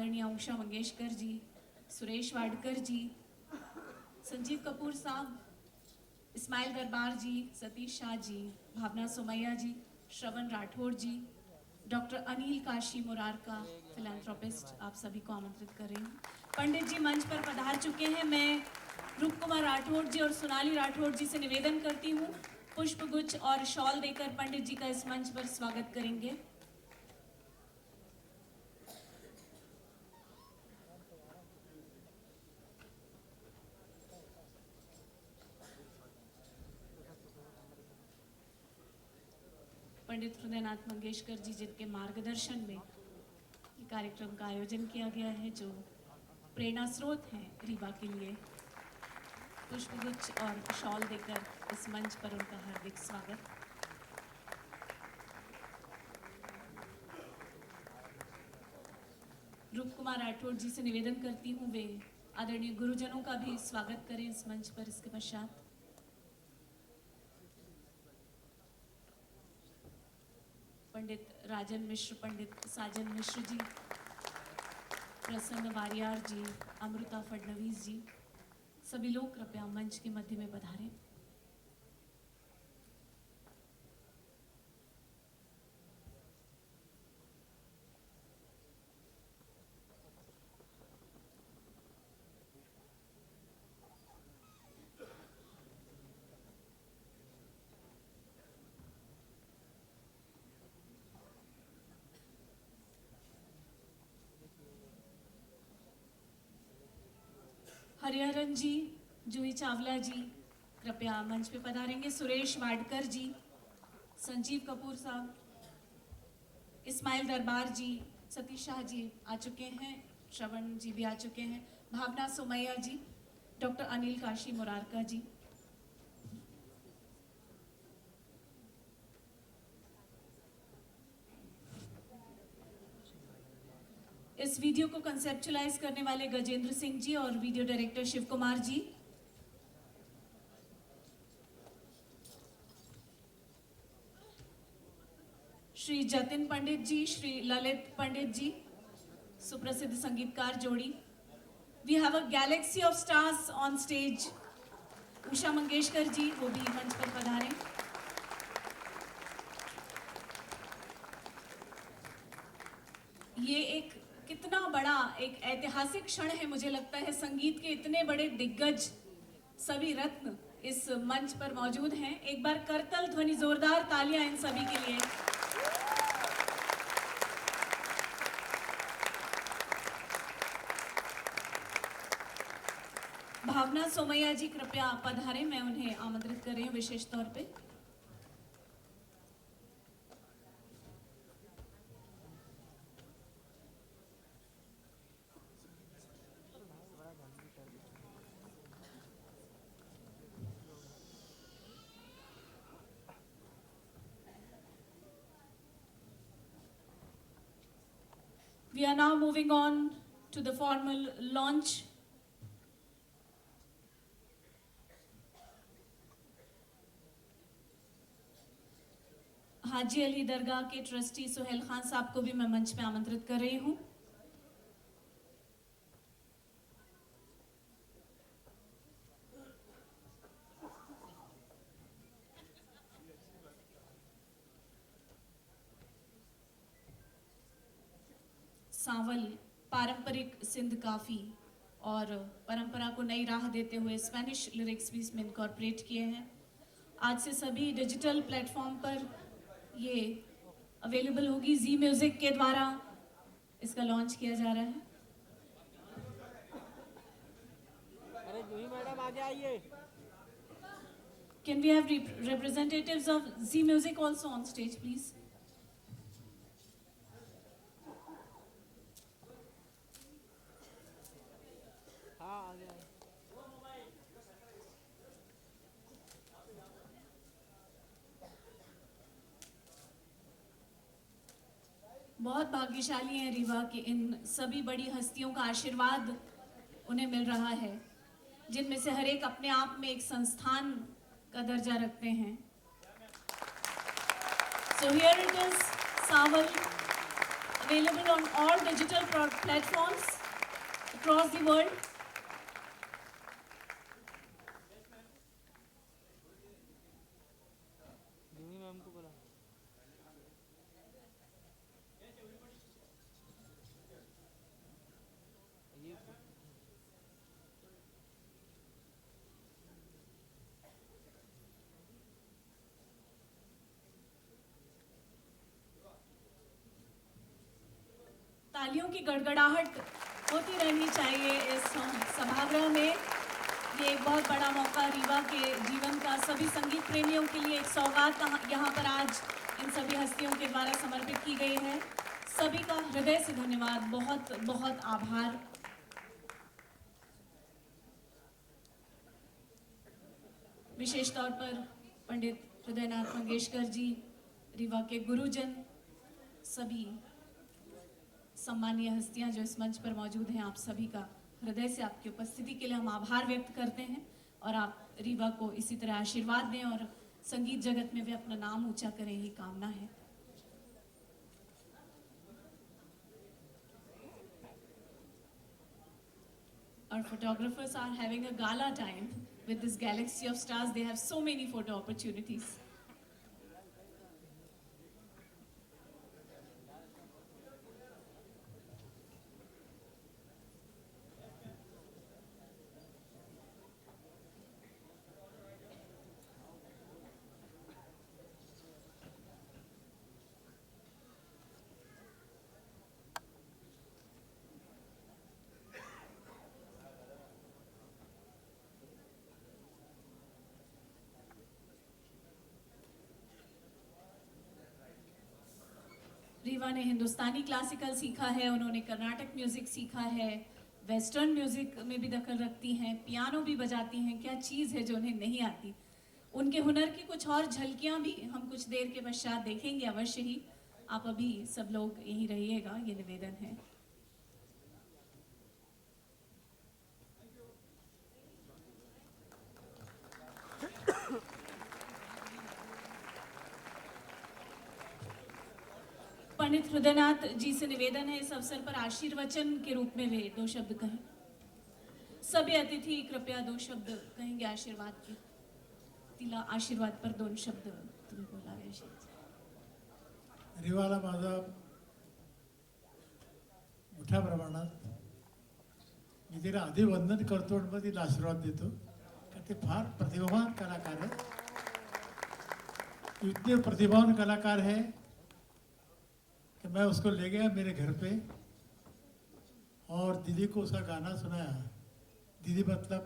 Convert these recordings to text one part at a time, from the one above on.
आदरणीय उषा मंगेशकर जी, सुरेश वाडकर जी, संजीव कपूर साहब, इस्माइल दरबार जी, सतीश शाह जी, भावना सोमैया जी, श्रवण राठौड़ जी, डॉक्टर अनिल काशी मुरारका फिलैंथ्रोपिस्ट, आप सभी को आमंत्रित कर रही हूँ। पंडित जी मंच पर पधार चुके हैं। मैं रूप कुमार राठौड़ जी और सोनाली राठौड़ जी से निवेदन करती हूँ, पुष्पगुच्छ और शॉल देकर पंडित जी का इस मंच पर स्वागत करेंगे। पंडित हृदयनाथ मंगेशकर जी, जिनके मार्गदर्शन में ये कार्यक्रम का आयोजन किया गया है, जो प्रेरणा स्रोत हैं रीवा के लिए, पुष्पगुच्छ और शॉल देकर इस मंच पर उनका हार्दिक स्वागत। रूप कुमार राठौड़ जी से निवेदन करती हूँ वे आदरणीय गुरुजनों का भी स्वागत करें इस मंच पर। इसके पश्चात पंडित राजन मिश्र, पंडित साजन मिश्र जी, प्रसन्न वारियार जी, अमृता फडणवीस जी, सभी लोग कृपया मंच के मध्य में पधारें। हरिहरन जी, जूही चावला जी कृपया मंच पे पधारेंगे। सुरेश वाडकर जी, संजीव कपूर साहब, इस्माइल दरबार जी, सतीश शाह जी आ चुके हैं, श्रवण जी भी आ चुके हैं, भावना सोमैया जी, डॉक्टर अनिल काशी मुरारका जी। इस वीडियो को कंसेप्चुलाइज करने वाले गजेंद्र सिंह जी और वीडियो डायरेक्टर शिव कुमार जी। श्री जतिन पंडित जी, श्री ललित पंडित जी, सुप्रसिद्ध संगीतकार जोड़ी। We have a galaxy of stars on stage. Usha Mangeshkar ji, वो भी मंच पर पधारें। ये एक कितना बड़ा एक ऐतिहासिक क्षण है, मुझे लगता है संगीत के इतने बड़े दिग्गज, सभी रत्न इस मंच पर मौजूद हैं। एक बार करतल ध्वनि, जोरदार तालियां इन सभी के लिए। भावना सोमैया जी कृपया पधारें, मैं उन्हें आमंत्रित कर रही हूँ विशेष तौर पे। We are now moving on to the formal launch. Haji Ali दरगाह के ट्रस्टी सुहेल खान साहब को भी मैं मंच पे आमंत्रित कर रही हूँ। सांवल पारंपरिक सिंध काफी और परंपरा को नई राह देते हुए स्पेनिश लिरिक्स भी इसमें इनकॉर्पोरेट किए हैं। आज से सभी डिजिटल प्लेटफॉर्म पर ये अवेलेबल होगी। जी म्यूजिक के द्वारा इसका लॉन्च किया जा रहा है। अरे जूही मैडम आगे आइए। Can we have representatives of Z Music also on stage, please? हाँ आ गया। बहुत भाग्यशाली हैं रीवा के इन सभी बड़ी हस्तियों का आशीर्वाद उन्हें मिल रहा है, जिनमें से हर एक अपने आप में एक संस्थान का दर्जा रखते हैं। So here it is, Saval, available on all digital platforms across the world. Juhi ma'am को बोला ये तालियों की गड़गड़ाहट होती रहनी चाहिए इस सभागृह में। ये एक बहुत बड़ा मौका रीवा के जीवन का सभी संगीत प्रेमियों के लिए एक सौगात यहाँ पर आज इन सभी हस्तियों के द्वारा समर्पित की गई है। सभी का हृदय से धन्यवाद, बहुत बहुत आभार। विशेष तौर पर पंडित हृदयनाथ मंगेशकर जी, रीवा के गुरुजन, सभी सम्मानीय हस्तियां जो इस मंच पर मौजूद हैं, आप सभी का हृदय से आपकी उपस्थिति के लिए हम आभार व्यक्त करते हैं और आप रीवा को इसी तरह आशीर्वाद दें और संगीत जगत में भी अपना नाम ऊंचा करें, यही कामना है। Our photographers are having a gala time with this galaxy of stars. They have so many photo opportunities. Rewa ने हिंदुस्तानी क्लासिकल सीखा है, उन्होंने कर्नाटक म्यूजिक सीखा है, वेस्टर्न म्यूजिक में भी दखल रखती हैं, पियानो भी बजाती हैं। क्या चीज़ है जो उन्हें नहीं आती। उनके हुनर की कुछ और झलकियां भी हम कुछ देर के पश्चात देखेंगे अवश्य ही। आप अभी सब लोग यहीं रहिएगा, ये निवेदन है। पंडित हृदयनाथ जी से निवेदन है इस अवसर पर आशीर्वचन के रूप में वे 2 शब्द कहें। सभी अतिथि कृपया 2 शब्द कहेंगे आशीर्वाद के। तिला आशीर्वाद पर 2 शब्द तुम्ही बोलावे। रीवाला माझा मोठ्या प्रमाणात मी तिला आधी वंदन करतो आणि मग तिला आशीर्वाद देतो, कारण ते फार प्रतिभावान कलाकार है, इतने प्रतिभावान कलाकार है कि मैं उसको ले गया मेरे घर पे और दीदी को उसका गाना सुनाया। दीदी मतलब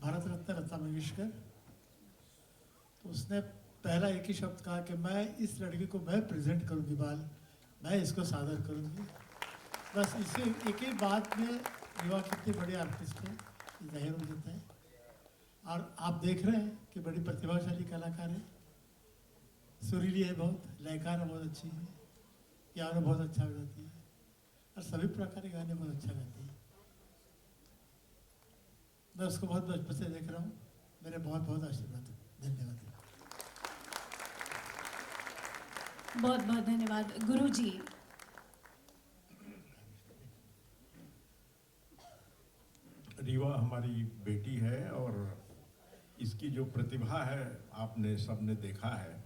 भारत रत्न लता मंगेशकर। तो उसने पहला एक ही शब्द कहा कि मैं इस लड़की को मैं प्रेजेंट करूँगी, बाल मैं इसको सादर करूँगी। बस इसी एक ही बात में युवा कितनी बड़ी आर्टिस्ट है जाहिर हो जाता है। और आप देख रहे हैं कि बड़ी प्रतिभाशाली कलाकार है, सुरीली है, बहुत लयकार बहुत अच्छी है, पियानो बहुत अच्छा बजाती है और सभी प्रकार के गाने बहुत अच्छा गाती है। मैं उसको बहुत बचपन से देख रहा हूँ। मेरे बहुत बहुत आशीर्वाद, धन्यवाद। बहुत बहुत धन्यवाद गुरु जी। रीवा हमारी बेटी है और इसकी जो प्रतिभा है आपने सबने देखा है।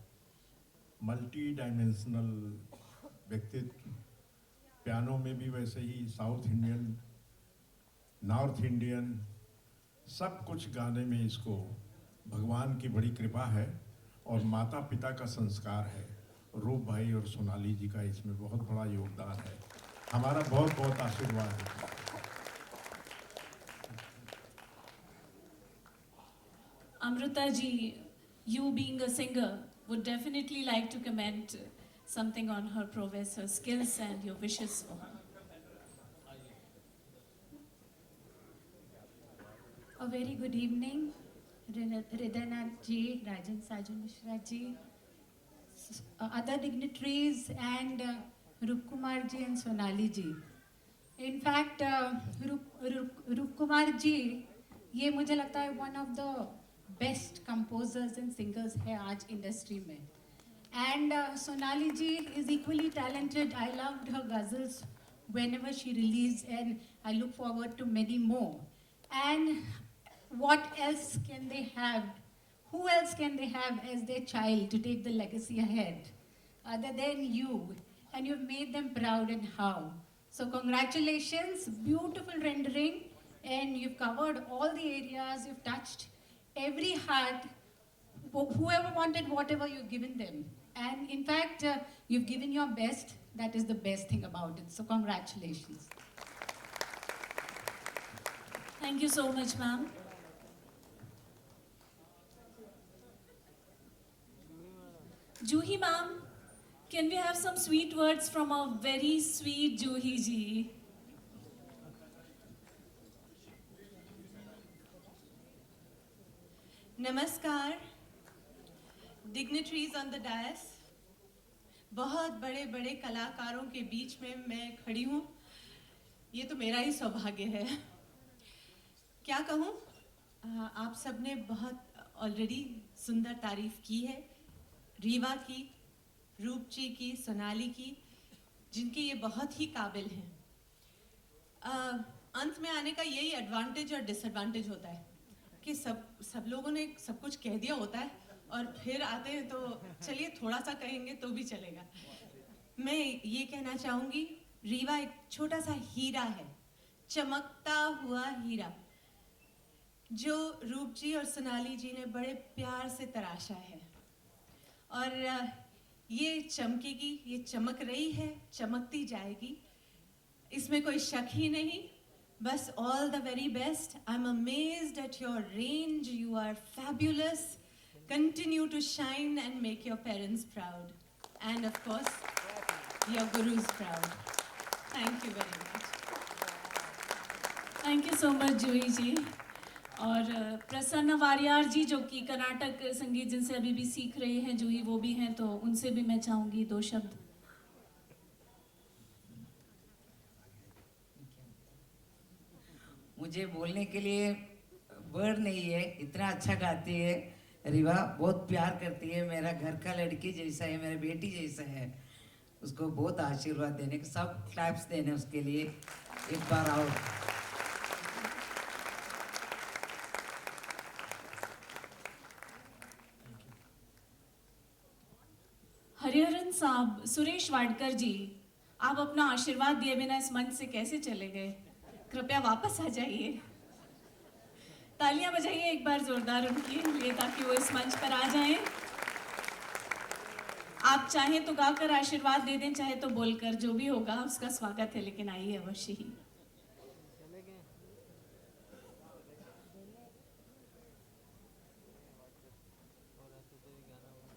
मल्टी डायमेंशनल व्यक्तित्व, पियानो में भी वैसे ही, साउथ इंडियन, नॉर्थ इंडियन, सब कुछ गाने में इसको भगवान की बड़ी कृपा है और माता पिता का संस्कार है। रूप भाई और सोनाली जी का इसमें बहुत बड़ा योगदान है। हमारा बहुत बहुत आशीर्वाद है। Amrita ji, you being a singer, would definitely like to comment something on her prowess, her skills and your wishes for her. A very good evening, Hridaynath ji, Rajan Sajan Mishra ji, other dignitaries and Rup Kumar ji and Sonali ji. In fact, Rup Kumar ji, ये मुझे लगता है one of the best composers and singers है आज industry में। And Sonali ji is equally talented. I loved her ghazals whenever she released, and I look forward to many more. And what else can they have? Who else can they have as their child to take the legacy ahead other than you? And you've made them proud, and how? So congratulations, beautiful rendering, and you've covered all the areas, you've touched every heart, whoever wanted whatever you've given them. And in fact, you've given your best. That is the best thing about it. So congratulations. Thank you so much, ma'am. Juhi ma'am, can we have some sweet words from a very sweet Juhi ji? नमस्कार, dignitaries on the DISE, बहुत बड़े बड़े कलाकारों के बीच में मैं खड़ी हूँ। ये तो मेरा ही सौभाग्य है। क्या कहूँ, आप सब ने बहुत ऑलरेडी सुंदर तारीफ की है, रीवा की, रूपची की, सोनाली की, जिनके ये बहुत ही काबिल हैं। अंत में आने का यही एडवांटेज और डिसएडवांटेज होता है कि सब लोगों ने सब कुछ कह दिया होता है और फिर आते हैं तो चलिए थोड़ा सा कहेंगे तो भी चलेगा। मैं ये कहना चाहूँगी, रीवा एक छोटा सा हीरा है, चमकता हुआ हीरा, जो रूप जी और सोनाली जी ने बड़े प्यार से तराशा है। और ये चमकेगी, ये चमक रही है, चमकती जाएगी, इसमें कोई शक ही नहीं। बस all the very best. I'm amazed at your range. You are fabulous. Continue to shine and make your parents proud. And of course, your gurus proud. Thank you very much. Thank you so much Juhi ji. और प्रसन्न वारियार जी, जो कि कर्नाटक संगीत जिनसे अभी भी सीख रहे हैं जूही, वो भी हैं, तो उनसे भी मैं चाहूँगी 2 शब्द। मुझे बोलने के लिए वर्ड नहीं है, इतना अच्छा गाती है रीवा, बहुत प्यार करती है, मेरा घर का लड़की जैसा है, मेरी बेटी जैसा है। उसको बहुत आशीर्वाद देने के, सब क्लैप्स देने उसके लिए एक बार और। हरिहरन साहब, सुरेश वाडकर जी, आप अपना आशीर्वाद दिए बिना इस मंच से कैसे चले गए? कृपया वापस आ जाइए। तालियां बजाइए एक बार जोरदार उनके लिए, ताकि वो इस मंच पर आ जाएं। आप चाहें तो गाकर आशीर्वाद दे दें, चाहे तो बोलकर, जो भी होगा उसका स्वागत है, लेकिन आइए अवश्य ही। चले गए और ऐसे तो ये गाना होगा।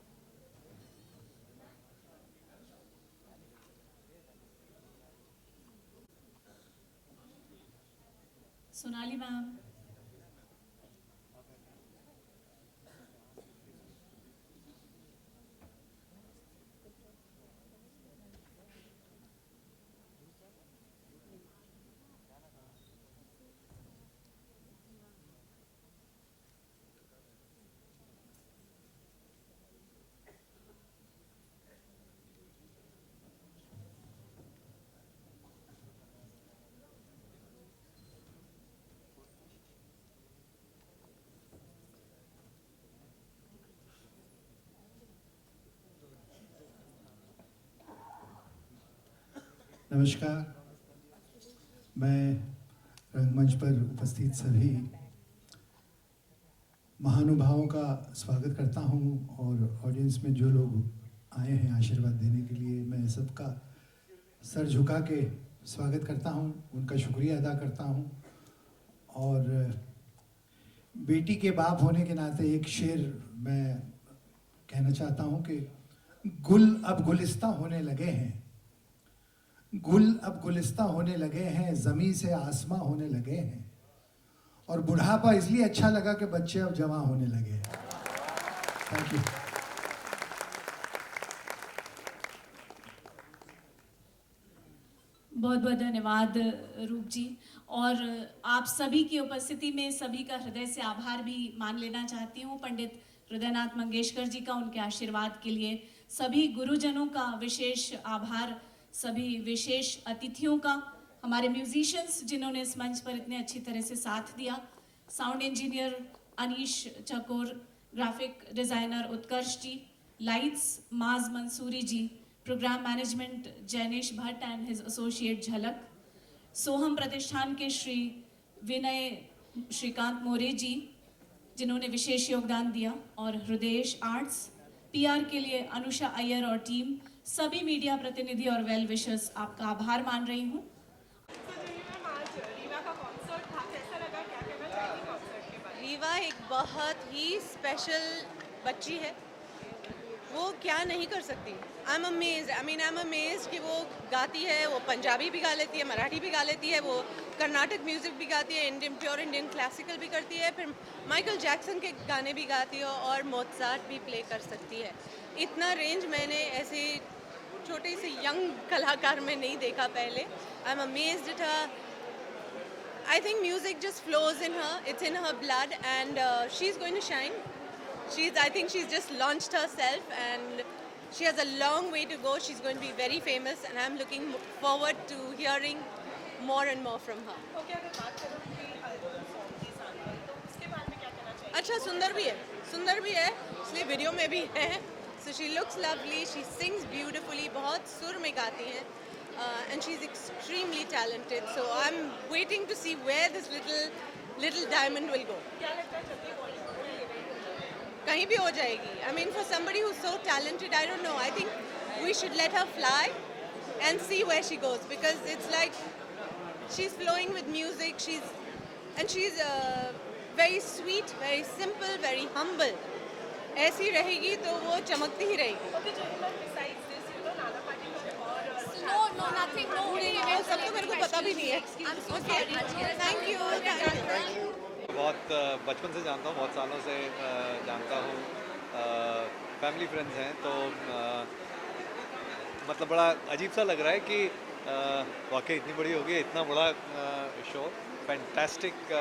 सोनाली मैम, नमस्कार, मैं रंगमंच पर उपस्थित सभी महानुभावों का स्वागत करता हूं और ऑडियंस में जो लोग आए हैं आशीर्वाद देने के लिए, मैं सबका सर झुका के स्वागत करता हूं, उनका शुक्रिया अदा करता हूं। और बेटी के बाप होने के नाते एक शेर मैं कहना चाहता हूं कि गुल अब गुलिस्ता होने लगे हैं, गुल अब गुलिस्ता होने लगे हैं, ज़मीं से आसमां होने लगे हैं, और बुढ़ापा इसलिए अच्छा लगा कि बच्चे अब जवां होने लगे हैं। Thank you. बहुत बहुत धन्यवाद रूप जी। और आप सभी की उपस्थिति में सभी का हृदय से आभार भी मान लेना चाहती हूँ पंडित हृदयनाथ मंगेशकर जी का, उनके आशीर्वाद के लिए। सभी गुरुजनों का विशेष आभार, सभी विशेष अतिथियों का, हमारे म्यूजिशियंस जिन्होंने इस मंच पर इतने अच्छी तरह से साथ दिया, sound engineer Anish Chakor, graphic designer Utkarsh ji, lights Maaz Mansuri ji, programme management Jainesh Bhatt and his associate Jhalak, Soham प्रतिष्ठान के श्री विनय श्रीकांत मोरे जी जिन्होंने विशेष योगदान दिया, और हृदयेश आर्ट्स, पीआर के लिए अनुषा अय्यर और टीम, सभी मीडिया प्रतिनिधि और वेल विशर्स, आपका आभार मान रही हूँ। रीवा एक बहुत ही स्पेशल बच्ची है, वो क्या नहीं कर सकती। आई एम अमेज्ड कि वो गाती है, वो पंजाबी भी गा लेती है, मराठी भी गा लेती है, वो कर्नाटक म्यूज़िक भी गाती है, प्योर इंडियन क्लासिकल भी करती है, फिर माइकल जैक्सन के गाने भी गाती है और मोत्सार्ट भी प्ले कर सकती है। इतना रेंज मैंने ऐसे छोटे से यंग कलाकार में नहीं देखा पहले। I am amazed at her. I think music just flows in her. It's in her blood, and she's going to shine. I think she's just launched herself, and she has a long way to go. She's going to be very famous, and I'm looking forward to hearing more and more from her. Okay, अगर बात करूँ कि album song की sample, तो उसके बारे में क्या कहना चाहिए? अच्छा, सुंदर भी है, इसलिए वीडियो में भी है। So she looks lovely. She sings beautifully. बहुत सुर में गाती हैं. And she's extremely talented. So I'm waiting to see where this little diamond will go. क्या लगता है जल्दी बॉलीवुड में ये नहीं हो जाएगी? कहीं भी हो जाएगी. I mean, for somebody who's so talented, I don't know. I think we should let her fly and see where she goes, because it's like she's flowing with music. She's very sweet, very simple, very humble. ऐसी रहेगी तो वो चमकती ही रहेगी. Okay, जो besides this, Nana Patekar और No, nothing. No, वो सब तो मेरे को पता भी नहीं है. Okay, thank you. बहुत बचपन से जानता हूँ, बहुत सालों से जानता हूँ, फैमिली फ्रेंड्स हैं, तो मतलब बड़ा अजीब सा लग रहा है कि वाकई इतनी बड़ी हो गई, इतना बड़ा show, fantastic,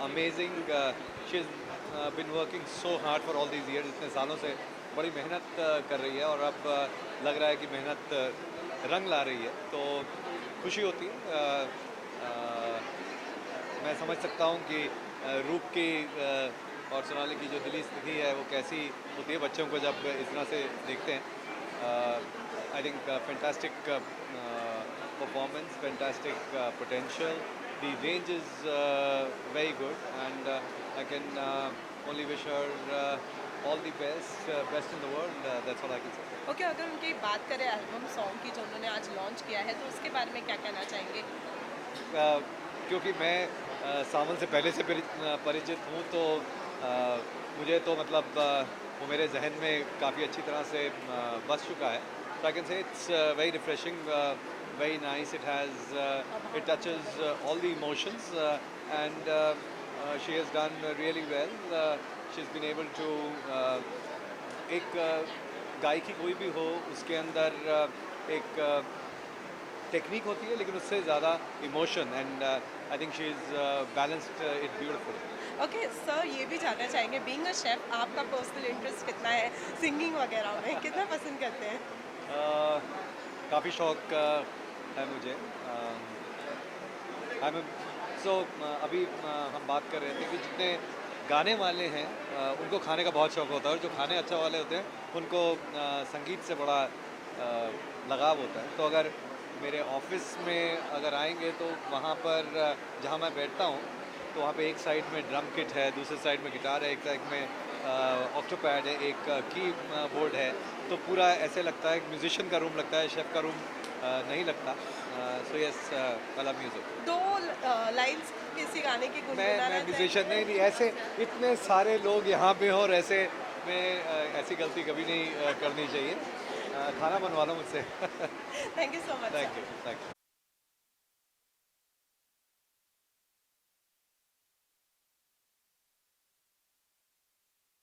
amazing. She is been working so hard for all these years. इतने सालों से बड़ी मेहनत कर रही है, और अब लग रहा है कि मेहनत रंग ला रही है, तो खुशी होती है. मैं समझ सकता हूँ कि रूप की और सोनाली की जो दिली स्थिति है वो कैसी होती है बच्चों को जब इस तरह से देखते हैं. I think fantastic performance, fantastic potential. The range is very good, and I can only wish her all the best in the world. That's all I can say. Okay, अगर उनकी बात करें एल्बम सॉन्ग की जो उन्होंने आज launch किया है, तो उसके बारे में क्या कहना चाहेंगे? क्योंकि मैं सावन से पहले से परिचित हूँ, तो मुझे तो मतलब वो मेरे जहन में काफ़ी अच्छी तरह से बस चुका है. So I can say it's very refreshing, very nice. It touches all the emotions, and she has done really well. She's been able to एक गायकी कोई भी हो, उसके अंदर एक टेक्निक होती है, लेकिन उससे ज़्यादा emotion, and I think she is balanced it beautiful. Okay sir, ये भी जानना चाहेंगे, बीइंग अ शेफ आपका पर्सनल इंटरेस्ट कितना है सिंगिंग वगैरह में, कितना पसंद करते हैं? काफ़ी शौक है मुझे. अभी हम बात कर रहे थे कि जितने गाने वाले हैं उनको खाने का बहुत शौक होता है, और जो खाने अच्छा वाले होते हैं उनको संगीत से बड़ा लगाव होता है. तो अगर मेरे ऑफिस में अगर आएंगे तो वहाँ पर जहाँ मैं बैठता हूँ, तो वहाँ पे एक साइड में ड्रम किट है, दूसरे साइड में गिटार है, एक साइड में ऑक्टोपैड है, एक की बोर्ड है. तो पूरा ऐसे लगता है, म्यूजिशियन का रूम लगता है, शेफ़ का रूम नहीं लगता. So yes, I love music. 2 lines किसी गाने की गुनगुनाना मैं म्यूजिशियन नहीं, ऐसे इतने सारे लोग यहाँ पे हो, और ऐसे मैं ऐसी गलती कभी नहीं करनी चाहिए. खाना बनवा लो मुझसे. Thank you so much. Thank you.